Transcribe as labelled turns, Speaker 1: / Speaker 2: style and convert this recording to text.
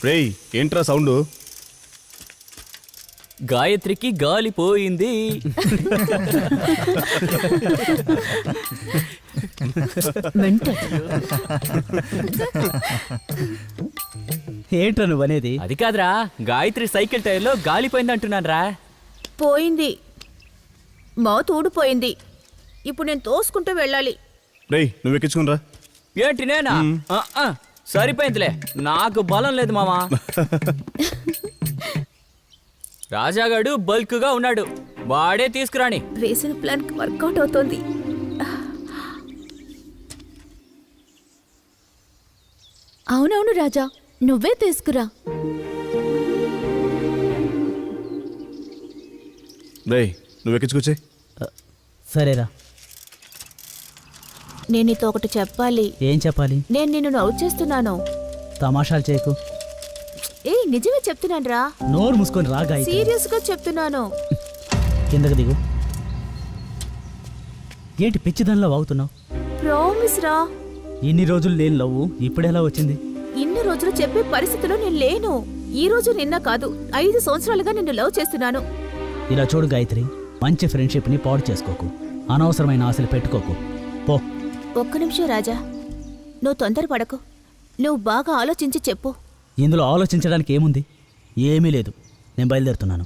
Speaker 1: రేయ్ ఏంట్రా సౌండ్?
Speaker 2: గాయత్రికి గాలి పోయింది.
Speaker 3: ఏంట్రా నువ్వు అనేది?
Speaker 2: అది కాదురా, గాయత్రి సైకిల్ టైర్లో గాలిపోయింది అంటున్నాను రా.
Speaker 4: పోయింది, మౌత్ ఊడిపోయింది. ఇప్పుడు నేను తోసుకుంటూ వెళ్ళాలి.
Speaker 1: రేయ్ నువ్వు ఎక్కించుకునిరా.
Speaker 2: ఏంటి నేనా? సరిపోయిందిలే, నాకు బలం లేదు మామా. రాజాగాడు బల్క్ గా ఉన్నాడు, వాడే తీసుకురాని.
Speaker 4: వేసిన ప్లాన్ వర్కౌట్ అవుతోంది.
Speaker 5: అవునవును రాజా, నువ్వే తీసుకురా.
Speaker 1: రేయ్ నువ్వు ఎక్కించుకొచ్చే.
Speaker 3: సరేరా.
Speaker 4: నేను నీతో ఒకటి చెప్పాలి.
Speaker 3: ఏం చెప్పాలి?
Speaker 4: నేను నిన్ను లవ్ చేస్తున్నాను.
Speaker 3: తమాషాలు చేయకు.
Speaker 4: నిజమే చెప్తున్నాను రా.
Speaker 3: నోరు మూసుకొని రా గాయత్రి.
Speaker 4: సీరియస్ గా చెప్తున్నాను.
Speaker 3: కిందకు దిగు. ఏంటి పిచ్చిదానిలో వాగుతున్నావు?
Speaker 4: ప్రామిస్ రా.
Speaker 3: ఇన్ని రోజులు లేని లవ్వు ఇప్పుడెలా వచ్చింది?
Speaker 4: ఇన్ని రోజులు చెప్పే పరిస్థితిలో నేను లేను. ఈ రోజు నిన్న కాదు, 5 సంవత్సరాలుగా నిన్ను లవ్ చేస్తున్నాను.
Speaker 3: ఇలా చూడు గాయత్రి, మంచి ఫ్రెండ్షిప్ని పాడు చేసుకోకు, అనవసరమైన ఆశలు పెట్టుకోకు. పో.
Speaker 4: ఒక్క నిమిషం రాజా, నువ్వు తొందరపడకు. నువ్వు బాగా ఆలోచించి చెప్పు.
Speaker 3: ఇందులో ఆలోచించడానికి ఏముంది? ఏమీ లేదు. నేను బయలుదేరుతున్నాను.